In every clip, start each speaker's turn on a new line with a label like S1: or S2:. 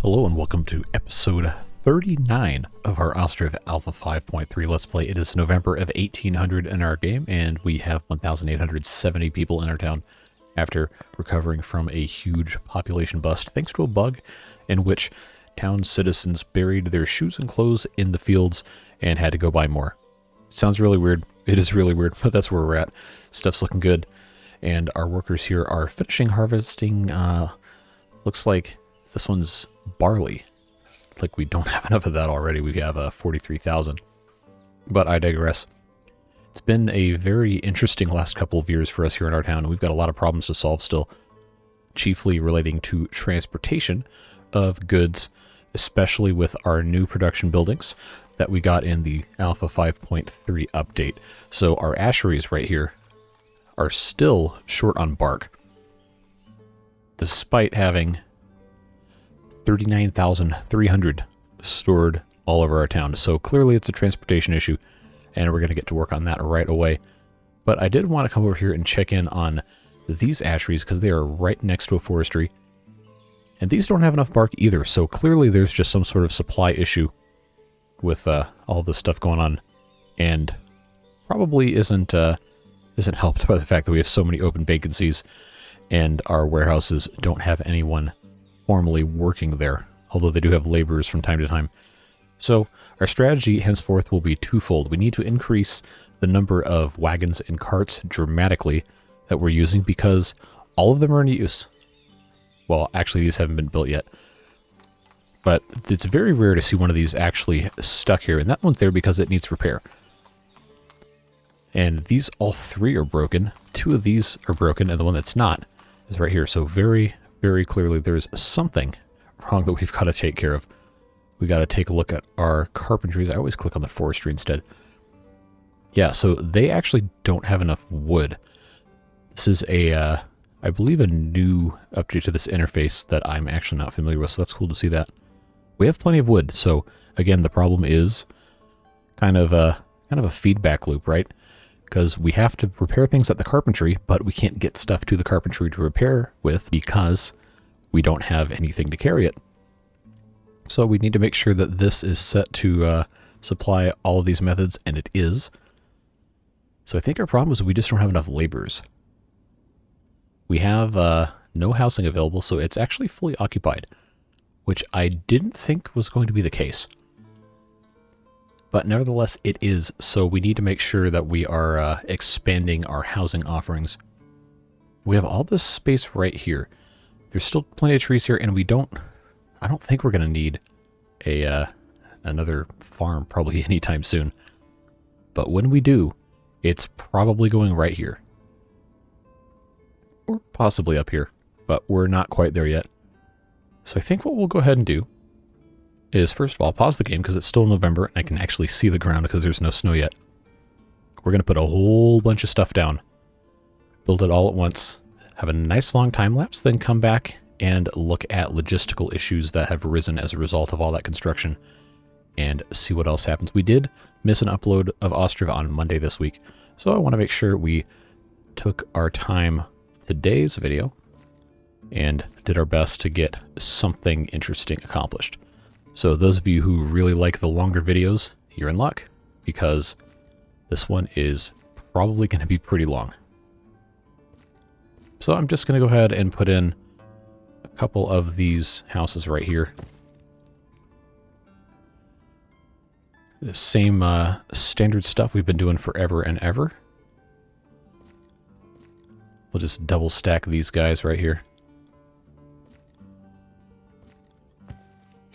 S1: Hello and welcome to episode 39 of our Ostriv Alpha 5.3 Let's Play. It is November of 1800 in our game, and we have 1,870 people in our town after recovering from a huge population bust thanks to a bug in which town citizens buried their shoes and clothes in the fields and had to go buy more. Sounds really weird. It is really weird, but that's where we're at. Stuff's looking good, and our workers here are finishing harvesting. Looks like this one's barley. Like we don't have enough of that already. We have 43,000. But I digress. It's been a very interesting last couple of years for us here in our town. We've got a lot of problems to solve still, chiefly relating to transportation of goods, especially with our new production buildings that we got in the Alpha 5.3 update. So our asheries right here are still short on bark, despite having 39,300 stored all over our town. So clearly it's a transportation issue, and we're going to get to work on that right away. But I did want to come over here and check in on these asheries because they are right next to a forestry. And these don't have enough bark either, so clearly there's just some sort of supply issue with all this stuff going on, and probably isn't helped by the fact that we have so many open vacancies and our warehouses don't have anyone formally working there, although they do have laborers from time to time. So our strategy henceforth will be twofold. We need to increase the number of wagons and carts dramatically that we're using because all of them are in use. Well, actually these haven't been built yet, but it's very rare to see one of these actually stuck here, and that one's there because it needs repair. And these all three are broken. Two of these are broken, and the one that's not is right here. So very clearly there's something wrong that we've got to take care of. We got to take a look at our carpentries. I always click on the forestry instead. Yeah, so they actually don't have enough wood. This is a, I believe, a new update to this interface that I'm actually not familiar with, so that's cool to see that. We have plenty of wood, so again, the problem is kind of a feedback loop, right? Because we have to repair things at the carpentry, but we can't get stuff to the carpentry to repair with because we don't have anything to carry it. So we need to make sure that this is set to supply all of these methods, and it is. So I think our problem is we just don't have enough laborers. We have no housing available, so it's actually fully occupied, which I didn't think was going to be the case. But nevertheless, it is, so we need to make sure that we are expanding our housing offerings. We have all this space right here. There's still plenty of trees here, and I don't think we're going to need another farm probably anytime soon. But when we do, it's probably going right here. Or possibly up here, but we're not quite there yet. So I think what we'll go ahead and do is, first of all, pause the game because it's still November and I can actually see the ground because there's no snow yet. We're going to put a whole bunch of stuff down, build it all at once, have a nice long time lapse, then come back and look at logistical issues that have arisen as a result of all that construction and see what else happens. We did miss an upload of Ostriv on Monday this week, so I want to make sure we took our time today's video and did our best to get something interesting accomplished. So those of you who really like the longer videos, you're in luck, because this one is probably going to be pretty long. So I'm just going to go ahead and put in a couple of these houses right here. The same standard stuff we've been doing forever and ever. We'll just double stack these guys right here.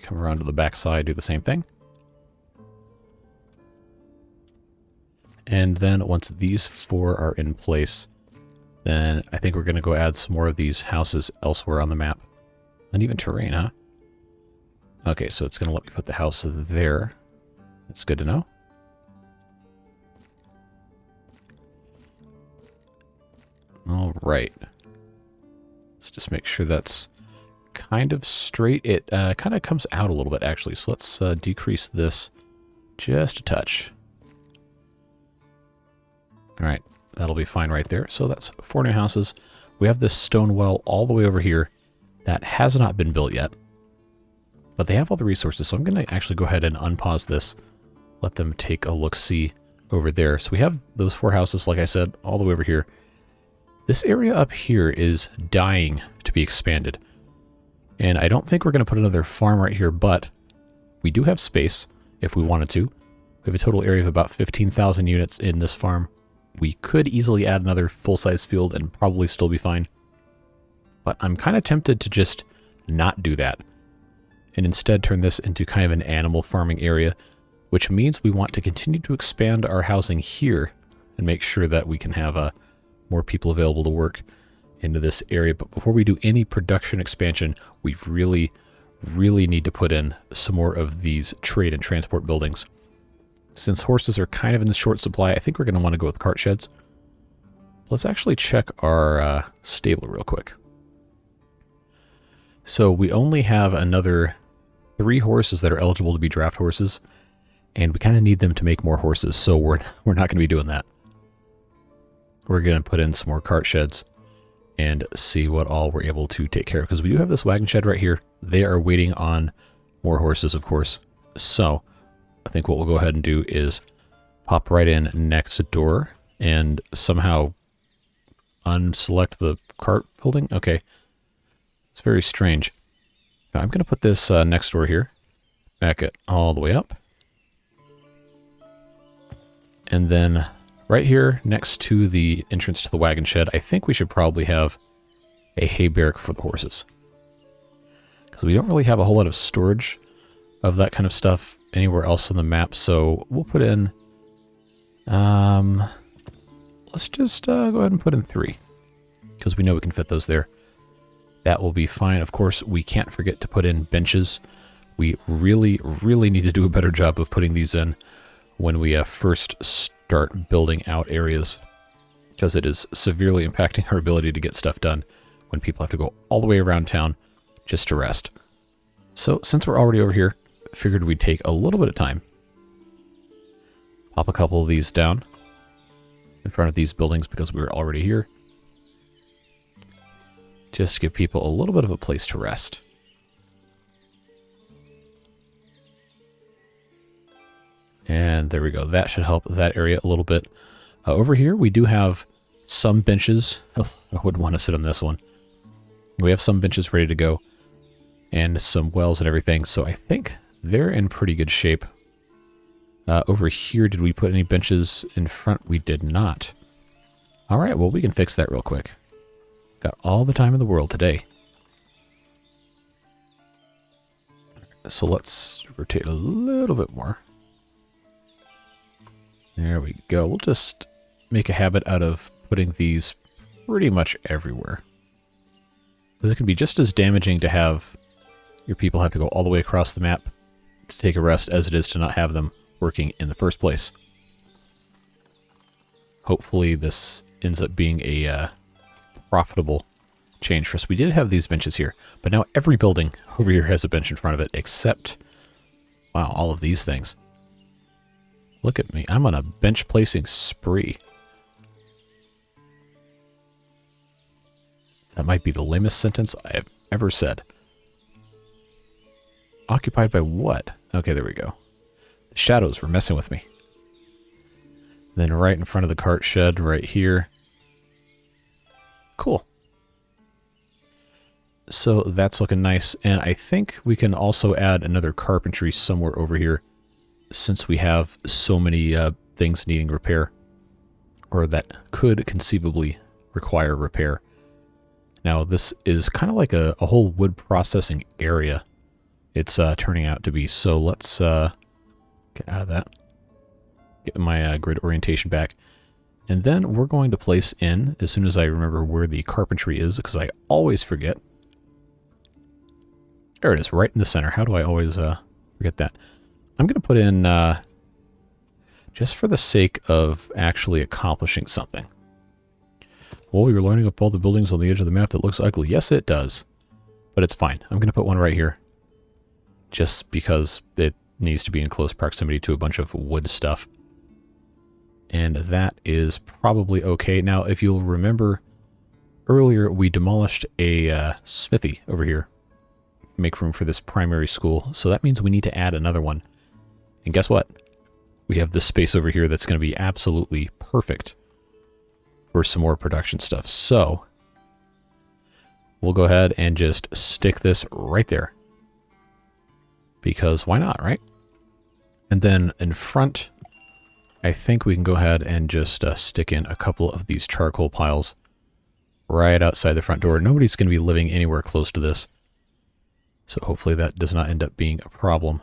S1: Come around to the back side, do the same thing. And then once these four are in place, then I think we're going to go add some more of these houses elsewhere on the map. Uneven terrain, huh? Okay, so it's going to let me put the house there. That's good to know. All right. Let's just make sure that's kind of straight. It kind of comes out a little bit, actually. So let's decrease this just a touch. All right, that'll be fine right there. So that's 4 new houses. We have this stone well all the way over here that has not been built yet. But they have all the resources, so I'm going to actually go ahead and unpause this. Let them take a look-see over there. So we have those 4 houses, like I said, all the way over here. This area up here is dying to be expanded. And I don't think we're going to put another farm right here, but we do have space if we wanted to. We have a total area of about 15,000 units in this farm. We could easily add another full-size field and probably still be fine. But I'm kind of tempted to just not do that and instead turn this into kind of an animal farming area, which means we want to continue to expand our housing here and make sure that we can have more people available to work into this area. But before we do any production expansion, we really need to put in some more of these trade and transport buildings. Since horses are kind of in the short supply, I think we're going to want to go with cart sheds. Let's actually check our stable real quick. So we only have another 3 horses that are eligible to be draft horses, and we kind of need them to make more horses, so we're not going to be doing that. We're going to put in some more cart sheds and see what all we're able to take care of, because we do have this wagon shed right here. They are waiting on more horses, of course. So I think what we'll go ahead and do is pop right in next door and somehow unselect the cart building. Okay. It's very strange. Now, I'm going to put this next door here. Back it all the way up. And then right here next to the entrance to the wagon shed, I think we should probably have a hay barrack for the horses. Because we don't really have a whole lot of storage of that kind of stuff anywhere else on the map. So we'll put in... let's just go ahead and put in 3. Because we know we can fit those there. That will be fine. Of course, we can't forget to put in benches. We really need to do a better job of putting these in when we first start building out areas, because it is severely impacting our ability to get stuff done when people have to go all the way around town just to rest. So since we're already over here, I figured we'd take a little bit of time. Pop a couple of these down in front of these buildings because we were already here. Just to give people a little bit of a place to rest. And there we go. That should help that area a little bit. Over here, we do have some benches. Oh, I wouldn't want to sit on this one. We have some benches ready to go. And some wells and everything. So I think they're in pretty good shape. Over here, did we put any benches in front? We did not. All right, well, we can fix that real quick. Got all the time in the world today. So let's rotate a little bit more. There we go. We'll just make a habit out of putting these pretty much everywhere. It can be just as damaging to have your people have to go all the way across the map to take a rest as it is to not have them working in the first place. Hopefully this ends up being a profitable change for us. We did have these benches here, but now every building over here has a bench in front of it, except, wow, all of these things. Look at me. I'm on a bench placing spree. That might be the lamest sentence I have ever said. Occupied by what? Okay, there we go. The shadows were messing with me. Then right in front of the cart shed right here. Cool. So that's looking nice. And I think we can also add another carpentry somewhere over here, since we have so many things needing repair, or that could conceivably require repair. Now this is kind of like a whole wood processing area it's turning out to be. So let's get out of that. Get my grid orientation back. And then we're going to place in, as soon as I remember where the carpentry is, because I always forget. There it is, right in the center. How do I always forget that? I'm going to put in, just for the sake of actually accomplishing something. Well, you're lining up all the buildings on the edge of the map that looks ugly. Yes, it does. But it's fine. I'm going to put one right here. Just because it needs to be in close proximity to a bunch of wood stuff. And that is probably okay. Now, if you'll remember, earlier we demolished a smithy over here. make room for this primary school. So that means we need to add another one. And guess what? We have this space over here that's going to be absolutely perfect for some more production stuff. So we'll go ahead and just stick this right there. Because why not, right? And then in front, I think we can go ahead and just stick in a couple of these charcoal piles right outside the front door. Nobody's going to be living anywhere close to this. So hopefully that does not end up being a problem.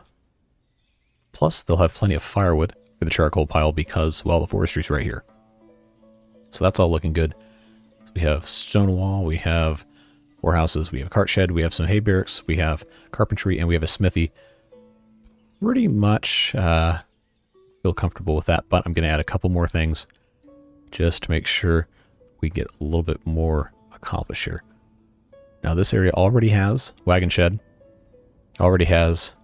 S1: Plus, they'll have plenty of firewood for the charcoal pile because, well, the forestry's right here. So that's all looking good. So we have stone wall, we have warehouses, we have a cart shed, we have some hay barracks, we have carpentry, and we have a smithy. Pretty much feel comfortable with that, but I'm going to add a couple more things just to make sure we get a little bit more accomplished here. Now this area already has wagon shed, already has,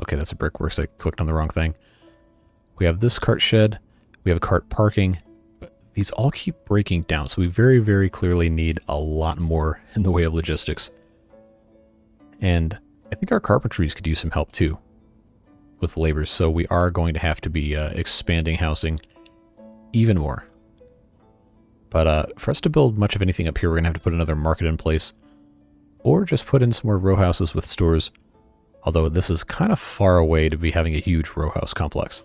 S1: okay, that's a brickworks, I clicked on the wrong thing. We have this cart shed, we have a cart parking, but these all keep breaking down, so we very, very clearly need a lot more in the way of logistics. And I think our carpentries could use some help too with labor, so we are going to have to be expanding housing even more. But for us to build much of anything up here, we're going to have to put another market in place, or just put in some more row houses with stores, although this is kind of far away to be having a huge row house complex.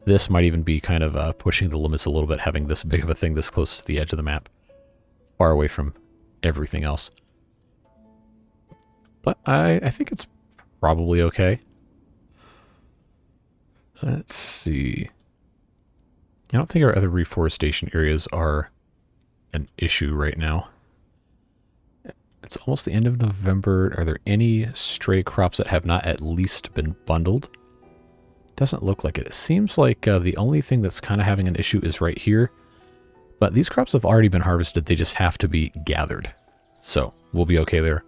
S1: This might even be kind of pushing the limits a little bit, having this big of a thing this close to the edge of the map, far away from everything else. But I think it's probably okay. Let's see. I don't think our other reforestation areas are an issue right now. It's almost the end of November. Are there any stray crops that have not at least been bundled? Doesn't look like it. It seems like the only thing that's kind of having an issue is right here. But these crops have already been harvested. They just have to be gathered. So we'll be okay there.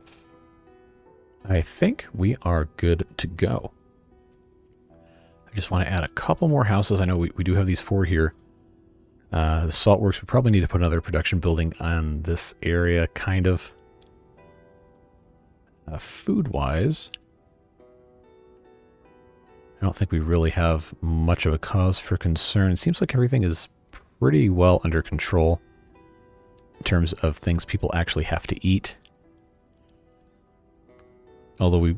S1: I think we are good to go. I just want to add a couple more houses. I know we do have these 4 here. The salt works, we probably need to put another production building on this area, kind of. Food-wise, I don't think we really have much of a cause for concern. It seems like everything is pretty well under control in terms of things people actually have to eat. Although we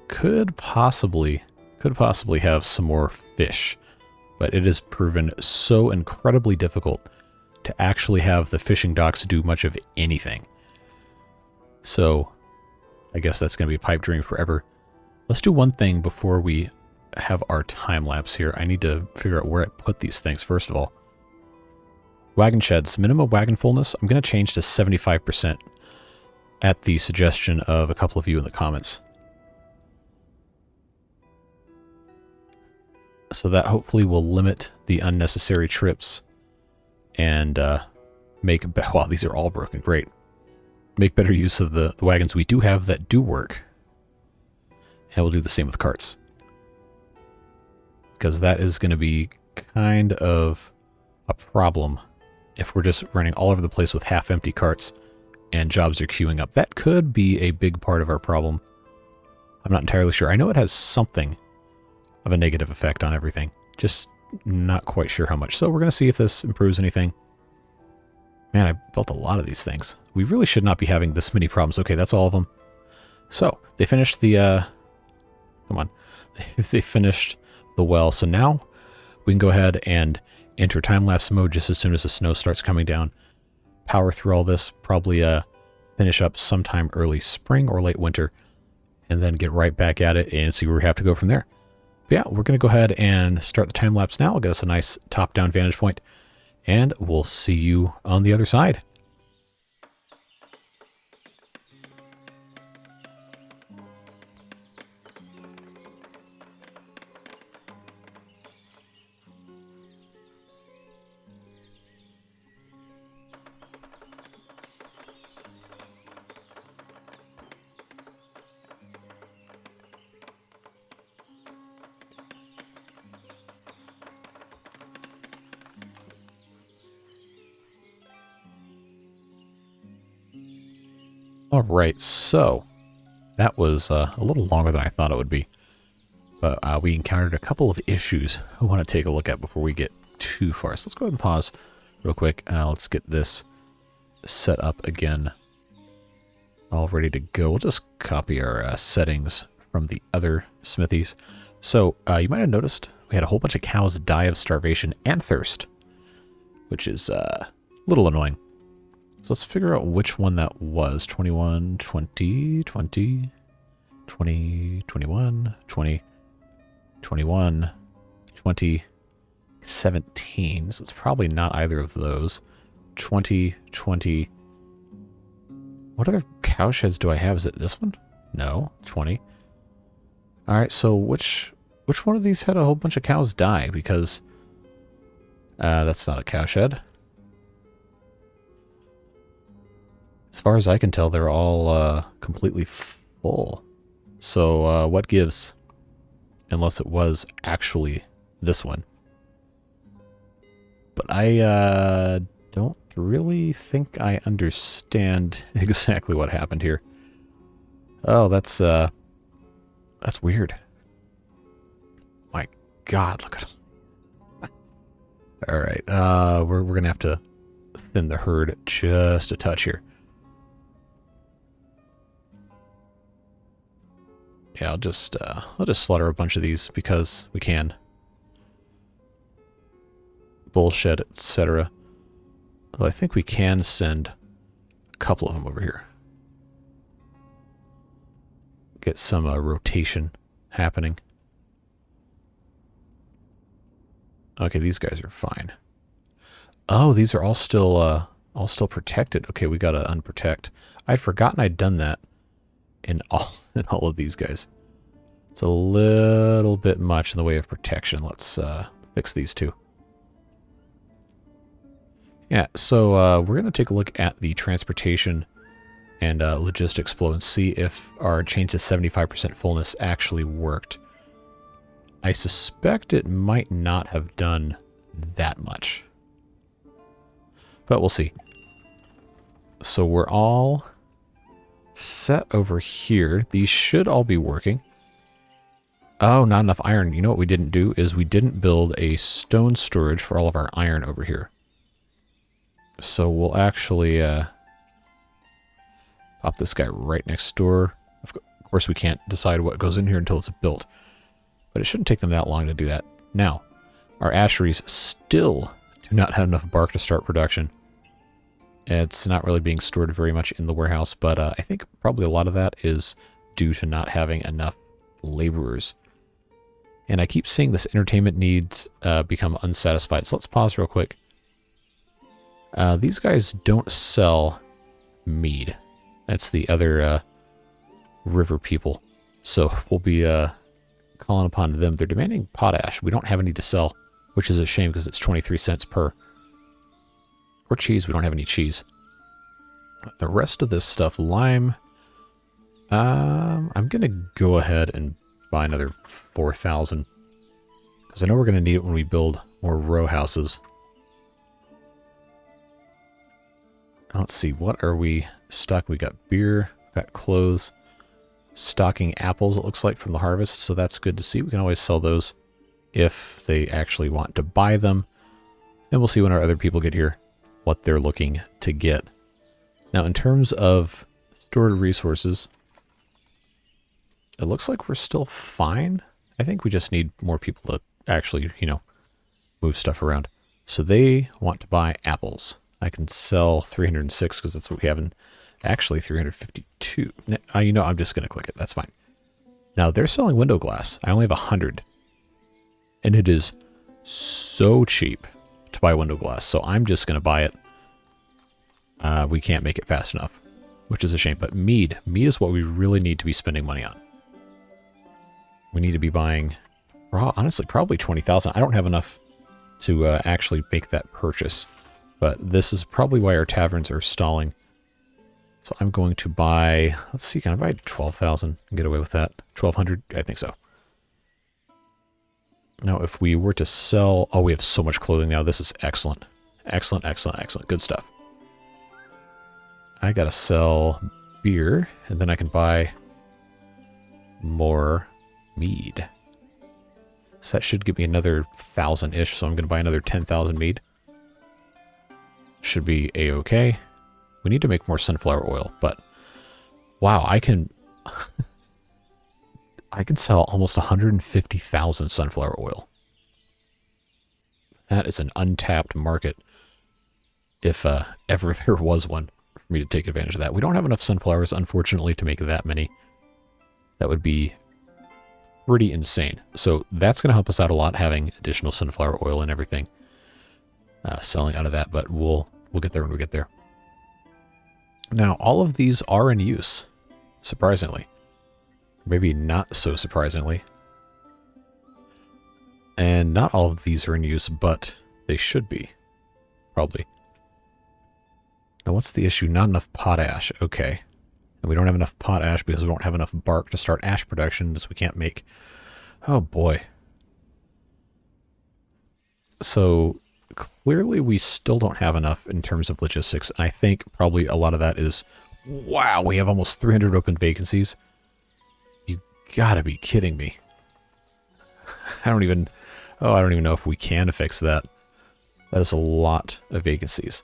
S1: could possibly have some more fish, but it has proven so incredibly difficult to actually have the fishing docks do much of anything. So I guess that's going to be a pipe dream forever. Let's do one thing before we have our time lapse here. I need to figure out where I put these things first of all. Wagon sheds, minimum wagon fullness, I'm going to change to 75% at the suggestion of a couple of you in the comments. So that hopefully will limit the unnecessary trips and make... Wow, these are all broken. Great. Make better use of the wagons we do have that do work. And we'll do the same with carts. Because that is going to be kind of a problem if we're just running all over the place with half-empty carts and jobs are queuing up. That could be a big part of our problem. I'm not entirely sure. I know it has something of a negative effect on everything. Just not quite sure how much. So we're going to see if this improves anything. Man, I built a lot of these things. We really should not be having this many problems. Okay, that's all of them. So, they finished the... come on. They finished the well. So now we can go ahead and enter time-lapse mode just as soon as the snow starts coming down. Power through all this. Probably finish up sometime early spring or late winter. And then get right back at it and see where we have to go from there. But yeah, we're going to go ahead and start the time-lapse now. It'll get us a nice top-down vantage point. And we'll see you on the other side. All right, so That was a little longer than I thought it would be. But we encountered a couple of issues I want to take a look at before we get too far. So let's go ahead and pause real quick. Let's get this set up again. All ready to go. We'll just copy our settings from the other smithies. So you might have noticed we had a whole bunch of cows die of starvation and thirst, which is a little annoying. So let's figure out which one that was. 21, 20, 20, 20, 21, 20, 21, 20, 17. So it's probably not either of those. 20, 20. What other cow sheds do I have? Is it this one? No, 20. All right, so which one of these had a whole bunch of cows die? Because that's not a cow shed. As far as I can tell, they're all completely full. So what gives? Unless it was actually this one. But I don't really think I understand exactly what happened here. Oh, that's weird. My God, look at him. All right, we're gonna have to thin the herd just a touch here. Yeah, I'll just slaughter a bunch of these because we can. Bullshit, etc. Although I think we can send a couple of them over here. Get some rotation happening. Okay, these guys are fine. Oh, these are all still protected. Okay, we gotta unprotect. I'd forgotten I'd done that in all of these guys. It's a little bit much in the way of protection. Let's fix these two. Yeah, so we're going to take a look at the transportation and logistics flow and see if our change to 75% fullness actually worked. I suspect it might not have done that much. But we'll see. So we're all set over here. These should all be working. Oh, not enough iron. You know what we didn't do is we didn't build a stone storage for all of our iron over here. So we'll actually pop this guy right next door. Of course, we can't decide what goes in here until it's built. But it shouldn't take them that long to do that. Now, our asheries still do not have enough bark to start production. It's not really being stored very much in the warehouse, but I think probably a lot of that is due to not having enough laborers. And I keep seeing this entertainment needs become unsatisfied. So let's pause real quick. These guys don't sell mead. That's the other river people. So we'll be calling upon them. They're demanding potash. We don't have any to sell, which is a shame because it's 23 cents per. Or cheese. We don't have any cheese. The rest of this stuff, lime. I'm going to go ahead and buy another 4,000. Because I know we're going to need it when we build more row houses. Let's see, what are we stocking? We got beer, got clothes, stocking apples, it looks like, from the harvest. So that's good to see. We can always sell those if they actually want to buy them. And we'll see when our other people get here what they're looking to get. Now, in terms of stored resources, it looks like we're still fine. I think we just need more people to actually, move stuff around. So they want to buy apples. I can sell 306 because that's what we have in actually 352. I'm just going to click it. That's fine. Now they're selling window glass. I only have 100. And it is so cheap to buy window glass. So I'm just going to buy it. We can't make it fast enough, which is a shame. But mead is what we really need to be spending money on. We need to be buying, honestly, probably 20,000. I don't have enough to actually make that purchase. But this is probably why our taverns are stalling. So I'm going to buy, let's see, can I buy 12,000 and get away with that? 1,200? I think so. Now, if we were to sell, we have so much clothing now. This is excellent. Excellent, excellent, excellent. Good stuff. I got to sell beer, and then I can buy more mead. So that should give me another 1,000-ish, so I'm going to buy another 10,000 mead. Should be a-okay. We need to make more sunflower oil, but wow, I can I can sell almost 150,000 sunflower oil. That is an untapped market, if ever there was one for me to take advantage of that. We don't have enough sunflowers, unfortunately, to make that many. That would be pretty insane. So that's going to help us out a lot, having additional sunflower oil and everything. Selling out of that, but we'll get there when we get there. Now, all of these are in use, surprisingly. Maybe not so surprisingly. And not all of these are in use, but they should be. Probably. Now, what's the issue? Not enough potash. Okay. And we don't have enough potash because we don't have enough bark to start ash production, so we can't make... Oh, boy. So, clearly we still don't have enough in terms of logistics. And I think probably a lot of that is... Wow, we have almost 300 open vacancies. You gotta be kidding me. I don't even know if we can fix that. That is a lot of vacancies.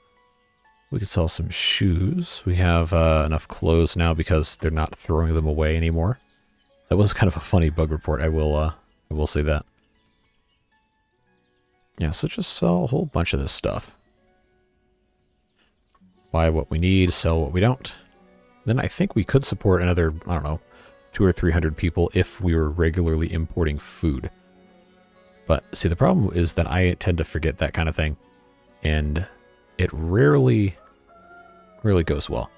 S1: We could sell some shoes. We have enough clothes now because they're not throwing them away anymore. That was kind of a funny bug report. I will say that. Yeah, so just sell a whole bunch of this stuff. Buy what we need, sell what we don't. Then I think we could support another, I don't know, 200 or 300 people if we were regularly importing food. But see, the problem is that I tend to forget that kind of thing, and it rarely goes well.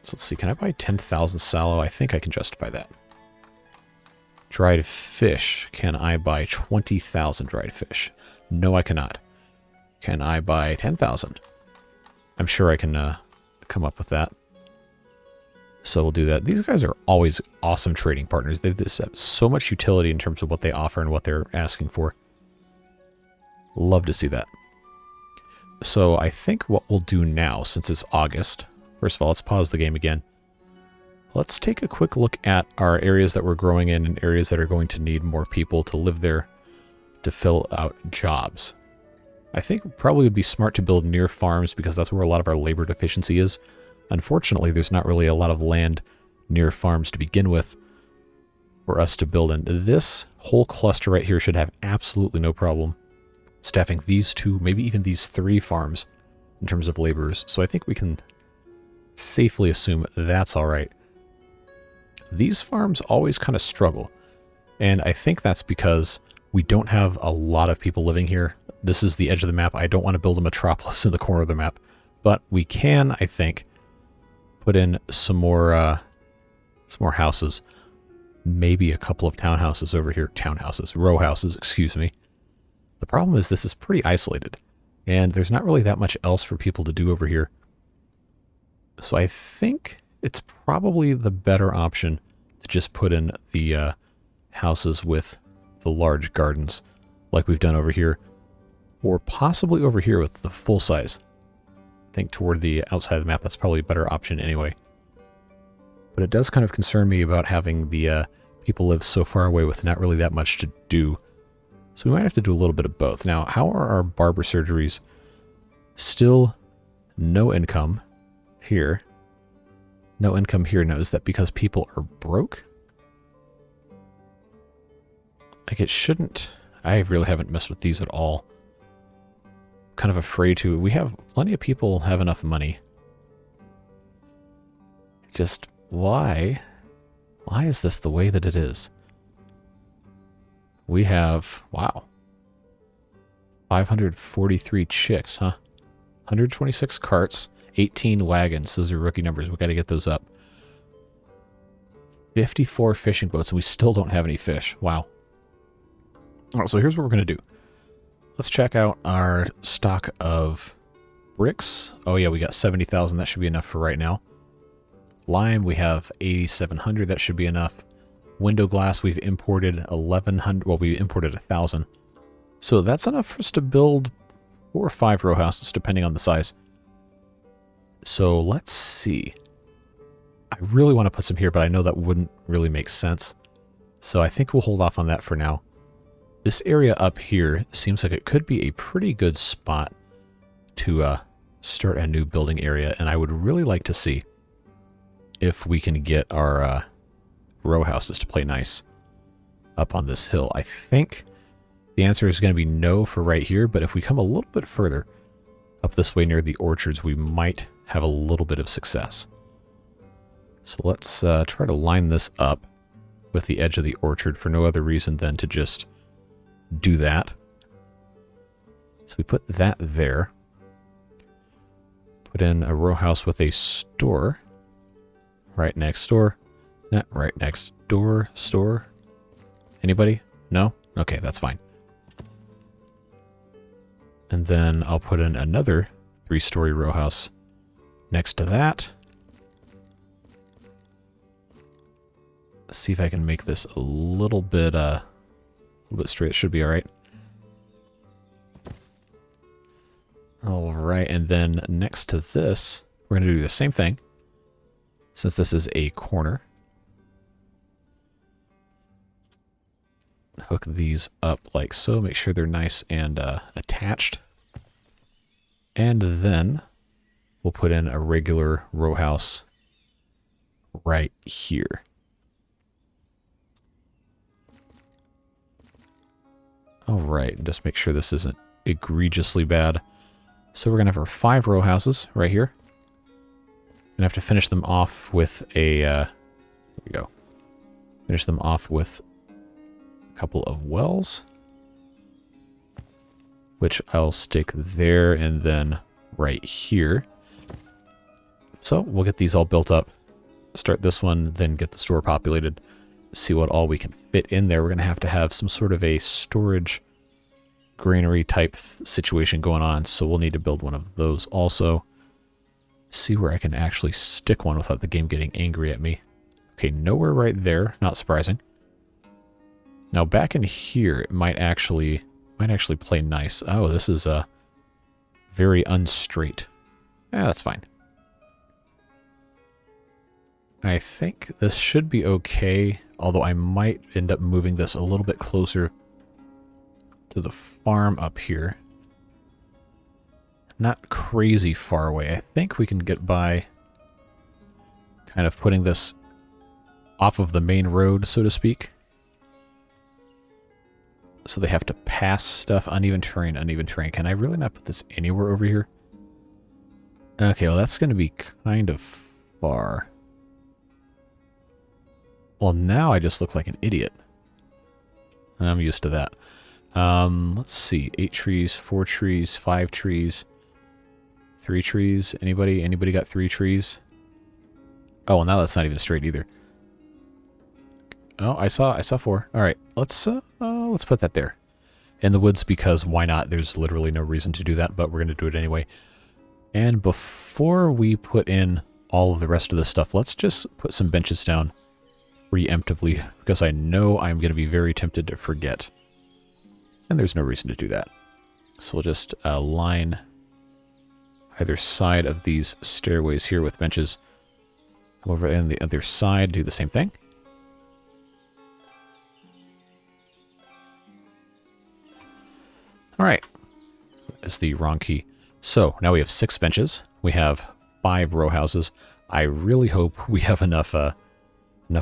S1: So let's see, can I buy 10,000 sallow? I think I can justify that. Dried fish, can I buy 20,000 dried fish? No, I cannot. Can I buy 10,000? I'm sure I can come up with that. So we'll do that. These guys are always awesome trading partners. They have so much utility in terms of what they offer and what they're asking for. Love to see that. So I think what we'll do now, since it's August, first of all, let's pause the game again. Let's take a quick look at our areas that we're growing in and areas that are going to need more people to live there to fill out jobs. I think it probably would be smart to build near farms because that's where a lot of our labor deficiency is. Unfortunately, there's not really a lot of land near farms to begin with for us to build in. This whole cluster right here should have absolutely no problem staffing these 2, maybe even these 3 farms in terms of laborers. So I think we can safely assume that's all right. These farms always kind of struggle, and I think that's because we don't have a lot of people living here. This is the edge of the map. I don't want to build a metropolis in the corner of the map, but we can, I think, put in some more houses. Maybe a couple of townhouses over here. Row houses, excuse me. The problem is this is pretty isolated, and there's not really that much else for people to do over here. So I think it's probably the better option to just put in the houses with the large gardens like we've done over here, or possibly over here with the full size. I think toward the outside of the map, that's probably a better option anyway. But it does kind of concern me about having the people live so far away with not really that much to do. So we might have to do a little bit of both. Now, how are our barber surgeries? Still no income here. No income here. Now, is that because people are broke? Like, it shouldn't. I really haven't messed with these at all. Kind of afraid to. We have plenty of people have enough money. Just why? Why is this the way that it is? We have, wow, 543 chicks, huh? 126 carts, 18 wagons. Those are rookie numbers. We got to get those up. 54 fishing boats, and we still don't have any fish. Wow. All right, so here's what we're going to do. Let's check out our stock of bricks. Oh yeah, we got 70,000. That should be enough for right now. Lime, we have 8,700. That should be enough. Window glass, we've imported 1,100. Well, we imported 1,000. So that's enough for us to build 4 or 5 row houses, depending on the size. So let's see. I really want to put some here, but I know that wouldn't really make sense. So I think we'll hold off on that for now. This area up here seems like it could be a pretty good spot to start a new building area, and I would really like to see if we can get our row houses to play nice up on this hill. I think the answer is going to be no for right here, but if we come a little bit further up this way near the orchards, we might have a little bit of success. So let's try to line this up with the edge of the orchard for no other reason than to just do that. So we put that there. Put in a row house with a store right next door. Not right next door. Store. Anybody? No? Okay, that's fine. And then I'll put in another 3-story row house next to that. Let's see if I can make this a little bit straight. It should be all right. All right, and then next to this, we're going to do the same thing. Since this is a corner, hook these up like so. Make sure they're nice and attached. And then we'll put in a regular row house right here. All right, just make sure this isn't egregiously bad. So we're going to have our 5 row houses right here. Going to have to finish them off with a, there we go. Finish them off with a couple of wells, which I'll stick there and then right here. So we'll get these all built up, start this one, then get the store populated, see what all we can fit in there. We're going to have some sort of a storage granary type situation going on, so we'll need to build one of those also. See where I can actually stick one without the game getting angry at me. Okay, nowhere right there, not surprising. Now back in here, it might actually play nice. Oh, this is very unstraight. Yeah, that's fine. I think this should be okay, although I might end up moving this a little bit closer to the farm up here. Not crazy far away. I think we can get by kind of putting this off of the main road, so to speak. So they have to pass stuff. Uneven terrain, uneven terrain. Can I really not put this anywhere over here? Okay, well that's going to be kind of far. Well, now I just look like an idiot. I'm used to that. Let's see. 8 trees, 4 trees, 5 trees, 3 trees. Anybody got 3 trees? Oh, well, now that's not even straight either. Oh, I saw 4. All right, let's put that there in the woods, because why not? There's literally no reason to do that, but we're going to do it anyway. And before we put in all of the rest of this stuff, let's just put some benches down preemptively, because I know I'm going to be very tempted to forget. And there's no reason to do that. So we'll just line either side of these stairways here with benches. Come over on the other side, do the same thing. All right. That's the wrong key. So now we have 6 benches. We have 5 row houses. I really hope we have enough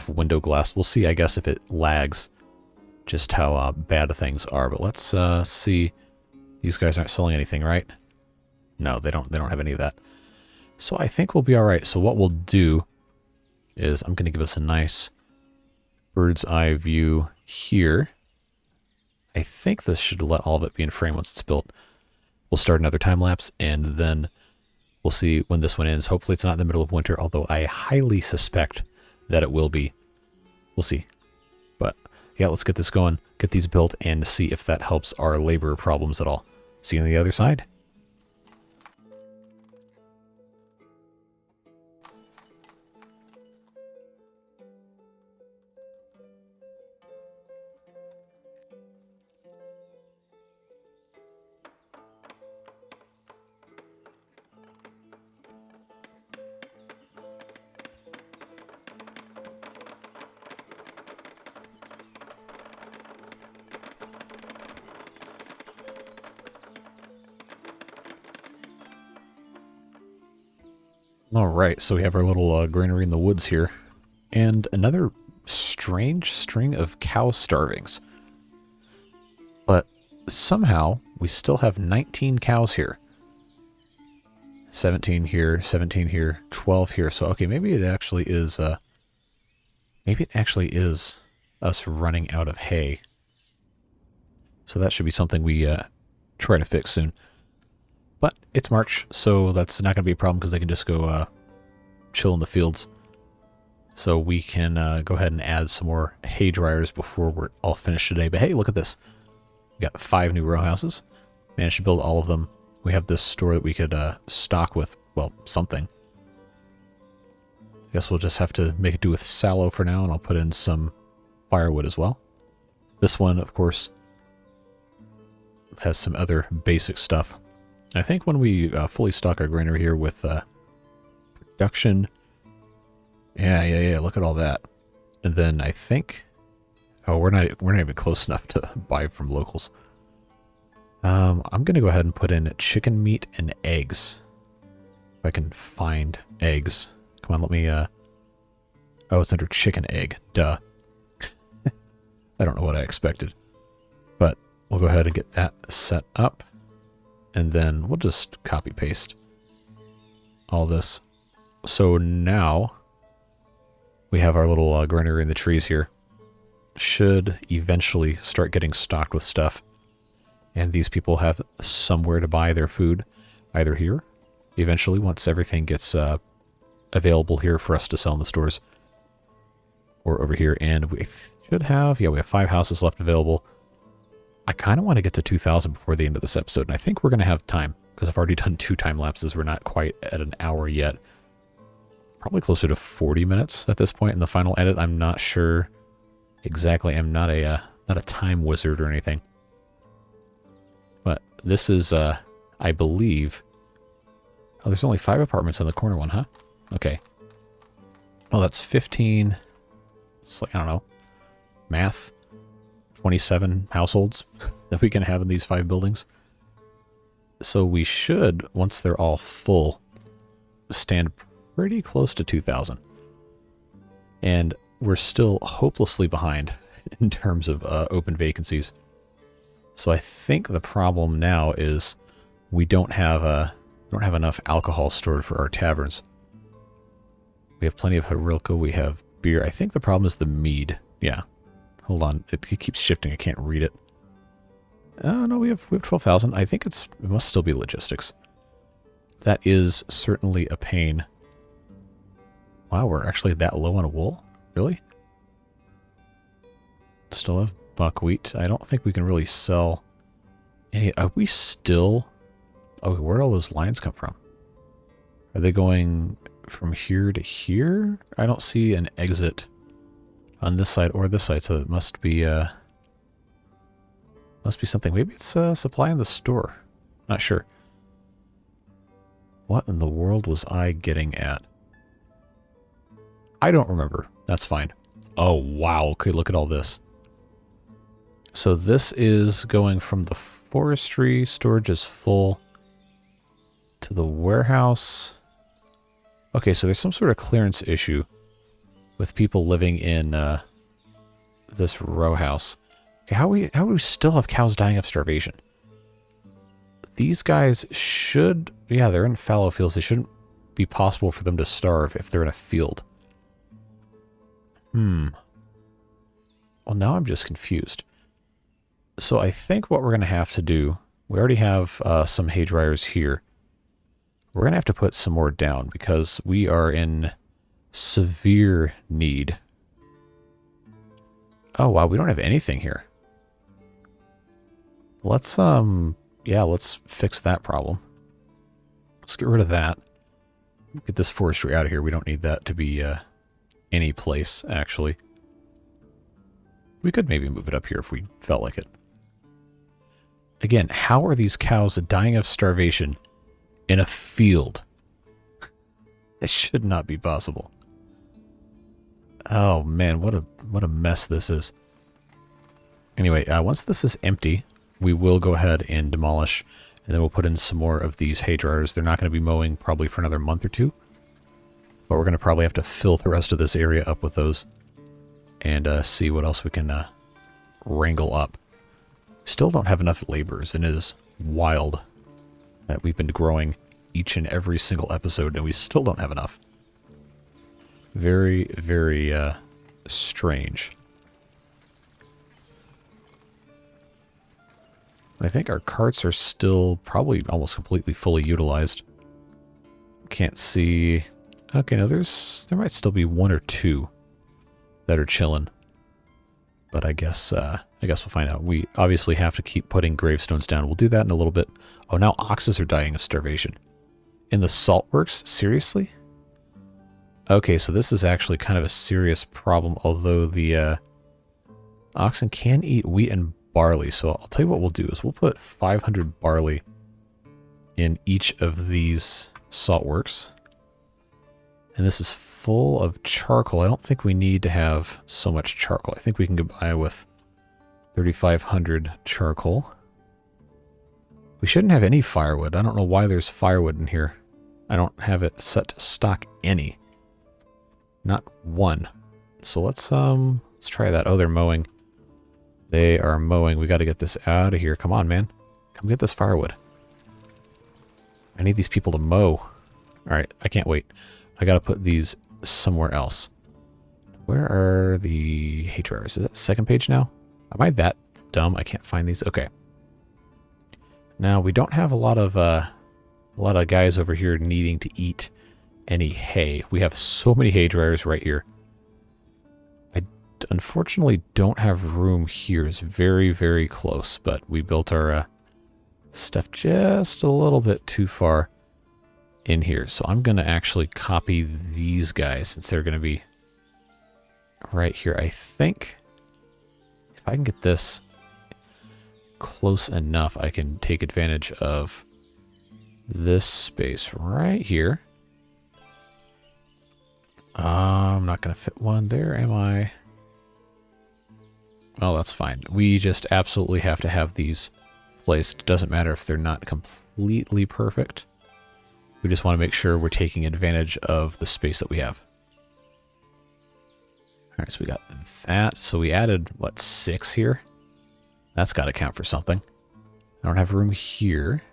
S1: window glass. We'll see, I guess, if it lags just how bad things are. But let's see. These guys aren't selling anything, right? No, they don't have any of that. So I think we'll be all right. So what we'll do is I'm going to give us a nice bird's eye view here. I think this should let all of it be in frame once it's built. We'll start another time lapse, and then we'll see when this one ends. Hopefully it's not in the middle of winter, although I highly suspect that it will be. We'll see. But yeah, let's get this going, get these built, and see if that helps our labor problems at all. See you on the other side. All right, so we have our little granary in the woods here. And another strange string of cow starvings. But somehow we still have 19 cows here. 17 here, 17 here, 12 here. So, okay, maybe it actually is, us running out of hay. So that should be something we try to fix soon. But it's March, so that's not going to be a problem because they can just go chill in the fields. So we can go ahead and add some more hay dryers before we're all finished today. But hey, look at this. We got 5 new row houses. Managed to build all of them. We have this store that we could stock with, well, something. I guess we'll just have to make it do with sallow for now, and I'll put in some firewood as well. This one, of course, has some other basic stuff. I think when we fully stock our granary here with production... Yeah, look at all that. And then I think... Oh, we're not even close enough to buy from locals. I'm going to go ahead and put in chicken meat and eggs. If I can find eggs. Come on, let me... Oh, it's under chicken egg. Duh. I don't know what I expected. But we'll go ahead and get that set up. And then we'll just copy-paste all this. So now we have our little granary in the trees here. Should eventually start getting stocked with stuff. And these people have somewhere to buy their food. Either here, eventually, once everything gets available here for us to sell in the stores. Or over here. And we should have, yeah, we have 5 houses left available. I kind of want to get to 2,000 before the end of this episode. And I think we're going to have time. Because I've already done 2 time lapses. We're not quite at an hour yet. Probably closer to 40 minutes at this point in the final edit. I'm not sure exactly. I'm not a time wizard or anything. But this is, I believe... Oh, there's only 5 apartments on the corner one, huh? Okay. Well, that's 15... It's like, I don't know. Math. 27 households that we can have in these 5 buildings. So we should, once they're all full, stand pretty close to 2,000. And we're still hopelessly behind in terms of open vacancies. So I think the problem now is we don't have enough alcohol stored for our taverns. We have plenty of Harilka. We have beer. I think the problem is the mead. Yeah. Hold on. It keeps shifting. I can't read it. No, we have 12,000. I think it must still be logistics. That is certainly a pain. Wow, we're actually that low on a wool? Really? Still have buckwheat. I don't think we can really sell any... Are we still... Oh, where do all those lines come from? Are they going from here to here? I don't see an exit on this side or this side, so it must be something. Maybe it's supply in the store. Not sure. What in the world was I getting at? I don't remember. That's fine. Oh, wow. Okay, look at all this. So this is going from the forestry, storage is full, to the warehouse. Okay, so there's some sort of clearance issue with people living in this row house. Okay, how do we still have cows dying of starvation? These guys should... Yeah, they're in fallow fields. They shouldn't be possible for them to starve if they're in a field. Well, now I'm just confused. So I think what we're going to have to do... We already have some hay dryers here. We're going to have to put some more down because we are in severe need. Oh, wow, we don't have anything here. Let's, yeah, let's fix that problem. Let's get rid of that. Get this forestry out of here. We don't need that to be any place, actually. We could maybe move it up here if we felt like it. Again, how are these cows dying of starvation in a field? It should not be possible. Oh man, what a mess this is. Anyway, once this is empty, we will go ahead and demolish, and then we'll put in some more of these hay dryers. They're not going to be mowing probably for another month or two. But we're going to probably have to fill the rest of this area up with those. And see what else we can wrangle up. Still don't have enough laborers, and it is wild that we've been growing each and every single episode, and we still don't have enough. Very, very strange. I think our carts are still probably almost completely fully utilized. Can't see... Okay, no, there might still be one or two that are chilling. But I guess we'll find out. We obviously have to keep putting gravestones down. We'll do that in a little bit. Oh, now oxes are dying of starvation. In the salt works? Seriously? Okay, so this is actually kind of a serious problem, although the oxen can eat wheat and barley. So I'll tell you what we'll do is we'll put 500 barley in each of these salt works. And this is full of charcoal. I don't think we need to have so much charcoal. I think we can get by with 3,500 charcoal. We shouldn't have any firewood. I don't know why there's firewood in here. I don't have it set to stock any. Not one. So let's try that. Oh, they're mowing. They are mowing. We got to get this out of here. Come on, man. Come get this firewood. I need these people to mow. All right, I can't wait. I got to put these somewhere else. Where are the hay dryers? Is that the second page now? Am I that dumb? I can't find these. Okay. Now we don't have a lot of guys over here needing to eat any hay. We have so many hay dryers right here. I unfortunately don't have room here. It's very, very close, but we built our stuff just a little bit too far in here. So I'm going to actually copy these guys since they're going to be right here. I think if I can get this close enough, I can take advantage of this space right here. I'm not going to fit one there, am I? Oh, that's fine. We just absolutely have to have these placed. Doesn't matter if they're not completely perfect. We just want to make sure we're taking advantage of the space that we have. Alright, so we got that. So we added, what, 6 here? That's got to count for something. I don't have room here.